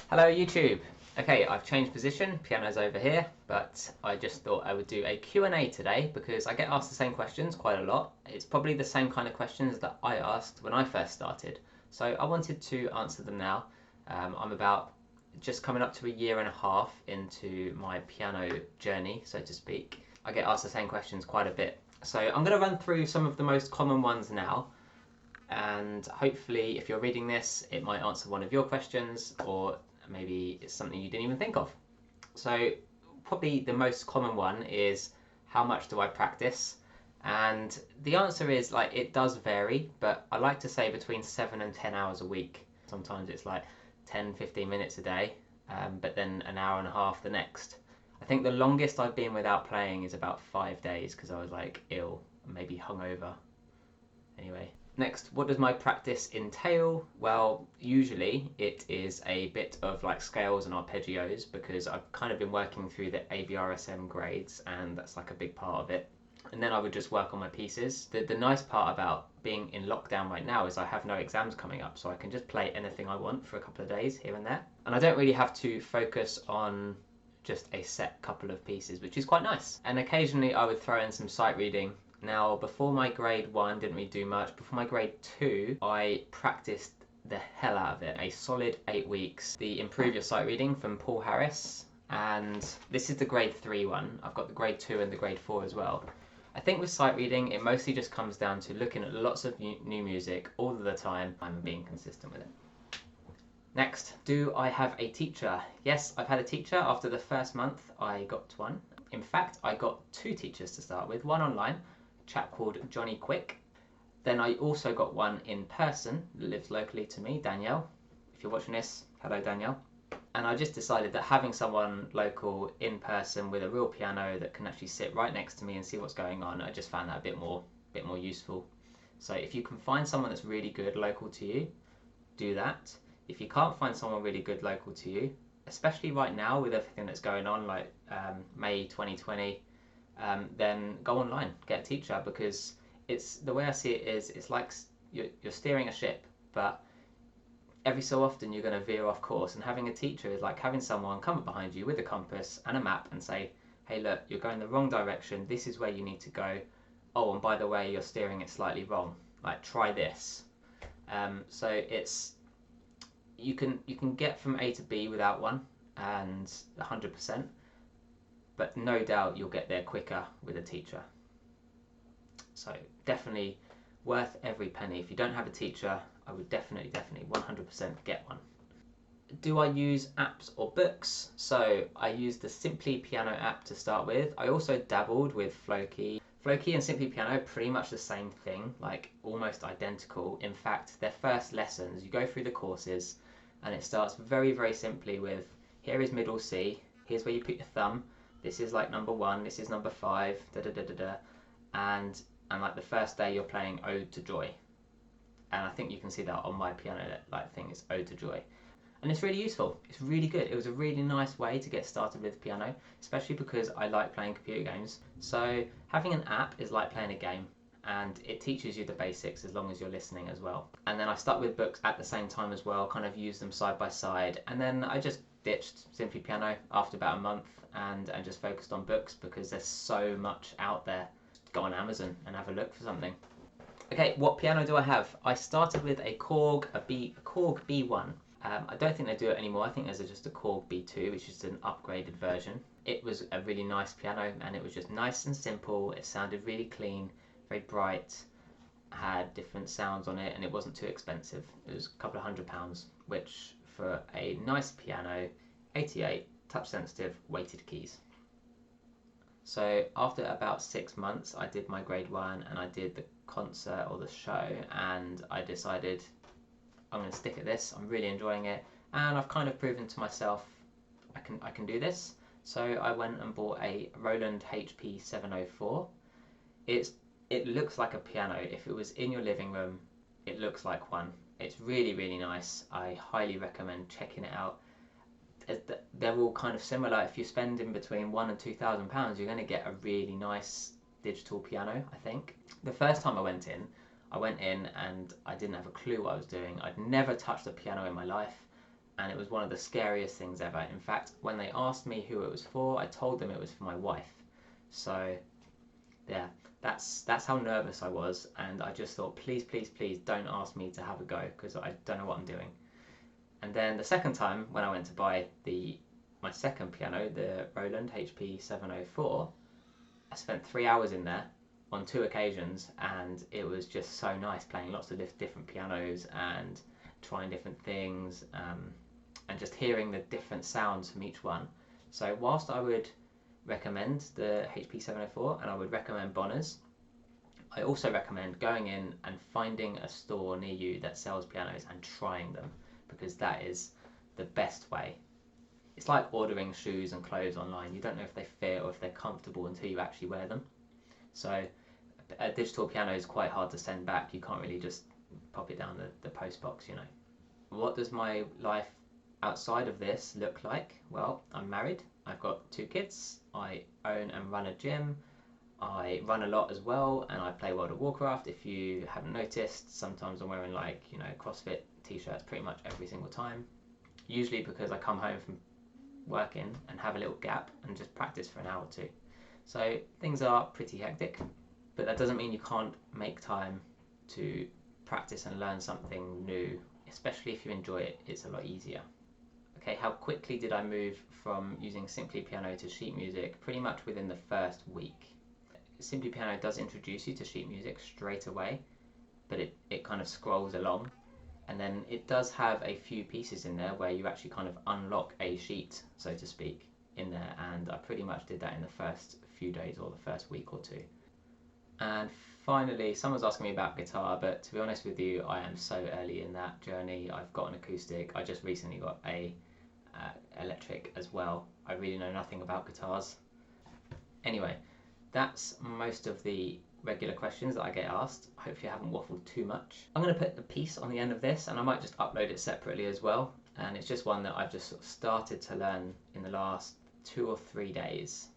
Hello YouTube! Okay, I've changed position, piano's over here, but I just thought I would do a Q&A today because I get asked the same questions quite a lot. It's probably the same kind of questions that I asked when I first started, so I wanted to answer them now. I'm about just coming up to a year and a half into my piano journey, so to speak. I get asked the same questions quite a bit. So I'm going to run through some of the most common ones now, and hopefully if you're reading this it might answer one of your questions, or maybe it's something you didn't even think of. So probably the most common one is, how much do I practice? And the answer is, like, it does vary, but I like to say between 7 and 10 hours a week. Sometimes it's like 10-15 minutes a day, but then an hour and a half the next. I think the longest I've been without playing is about 5 days because I was like ill, maybe hungover. Anyway. Next, what does my practice entail? Well, usually it is a bit of like scales and arpeggios because I've kind of been working through the ABRSM grades and that's like a big part of it. And then I would just work on my pieces. The nice part about being in lockdown right now is I have no exams coming up, so I can just play anything I want for a couple of days here and there. And I don't really have to focus on just a set couple of pieces, which is quite nice. And occasionally I would throw in some sight reading. Now, before my grade 1, didn't really do much. Before my grade 2, I practiced the hell out of it. A solid 8 weeks. The Improve Your Sight Reading from Paul Harris. And this is the grade 3 one. I've got the grade 2 and the grade 4 as well. I think with sight reading, it mostly just comes down to looking at lots of new music all of the time and being consistent with it. Next, do I have a teacher? Yes, I've had a teacher. After the first month, I got one. In fact, I got 2 teachers to start with, one online, chap called Johnny Quick. Then I also got one in person that lives locally to me, Danielle. If you're watching this, hello Danielle. And I just decided that having someone local in person with a real piano that can actually sit right next to me and see what's going on, I just found that a bit more useful. So if you can find someone that's really good local to you, do that. If you can't find someone really good local to you, especially right now with everything that's going on, like May 2020, then go online, get a teacher, because it's, the way I see it is, it's like you're steering a ship, but every so often you're going to veer off course, and having a teacher is like having someone come up behind you with a compass and a map and say, hey look, you're going the wrong direction, this is where you need to go, oh and by the way you're steering it slightly wrong, like try this. So it's, you can get from A to B without one, and 100%, but no doubt you'll get there quicker with a teacher. So definitely worth every penny. If you don't have a teacher, I would definitely 100% get one. Do I use apps or books? So I use the Simply Piano app to start with. I also dabbled with Flowkey. Flowkey and Simply Piano are pretty much the same thing, like almost identical. In fact, their first lessons, you go through the courses and it starts very simply with, here is middle C, here's where you put your thumb, this is like number 1, this is number 5, and like the first day you're playing Ode to Joy. And I think you can see that on my piano like thing, it's Ode to Joy. And it's really useful, it's really good. It was a really nice way to get started with piano, especially because I like playing computer games. So having an app is like playing a game, and it teaches you the basics as long as you're listening as well. And then I stuck with books at the same time as well, kind of used them side by side, and then I just ditched Simply Piano after about a month and just focused on books because there's so much out there. Go on Amazon and have a look for something. Okay, what piano do I have? I started with a Korg B1. I don't think they do it anymore. I think there's just a Korg B2, which is an upgraded version. It was a really nice piano, and it was just nice and simple. It sounded really clean, very bright, had different sounds on it, and it wasn't too expensive. It was a couple of £100, which for a nice piano, 88, touch sensitive, weighted keys. So after about 6 months, I did my grade 1 and I did the concert or the show, and I decided I'm going to stick at this. I'm really enjoying it, and I've kind of proven to myself I can do this. So I went and bought a Roland HP 704. It looks like a piano. If it was in your living room, it looks like one. It's really nice. I highly recommend checking it out. They're all kind of similar. If you spend in between £1,000 and £2,000, you're going to get a really nice digital piano, I think. The first time I went in and I didn't have a clue what I was doing. I'd never touched a piano in my life, and it was one of the scariest things ever. In fact, when they asked me who it was for, I told them it was for my wife. So yeah, that's how nervous I was, and I just thought, please, please, please don't ask me to have a go, because I don't know what I'm doing. And then the second time, when I went to buy my second piano, the Roland HP 704, I spent 3 hours in there on 2 occasions, and it was just so nice playing lots of different pianos and trying different things, and just hearing the different sounds from each one. So whilst I would recommend the HP 704 and I would recommend Bonner's, I also recommend going in and finding a store near you that sells pianos and trying them, because that is the best way. It's like ordering shoes and clothes online. You don't know if they fit or if they're comfortable until you actually wear them. So a digital piano is quite hard to send back. You can't really just pop it down the post box, you know. What does my life outside of this look like? Well, I'm married, I've got 2 kids, I own and run a gym, I run a lot as well, and I play World of Warcraft. If you haven't noticed, sometimes I'm wearing, like, you know, CrossFit t-shirts pretty much every single time, usually because I come home from working and have a little gap and just practice for an hour or 2. So things are pretty hectic, but that doesn't mean you can't make time to practice and learn something new, especially if you enjoy it. It's a lot easier. Okay, how quickly did I move from using Simply Piano to sheet music? Pretty much within the first week. Simply Piano does introduce you to sheet music straight away, but it kind of scrolls along, and then it does have a few pieces in there where you actually kind of unlock a sheet, so to speak, in there, and I pretty much did that in the first few days or the first week or 2. And finally, someone's asking me about guitar, but to be honest with you, I am so early in that journey. I've got an acoustic, I just recently got a electric as well. I really know nothing about guitars. Anyway, that's most of the regular questions that I get asked. Hopefully I haven't waffled too much. I'm going to put the piece on the end of this, and I might just upload it separately as well. And it's just one that I've just sort of started to learn in the last 2 or 3 days.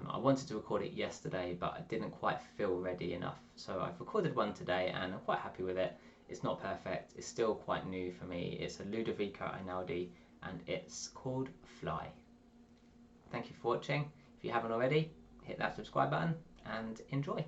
I wanted to record it yesterday, but I didn't quite feel ready enough. So I've recorded one today, and I'm quite happy with it. It's not perfect. It's still quite new for me. It's a Ludovico Einaudi, and it's called Fly. Thank you for watching. If you haven't already, hit that subscribe button and enjoy.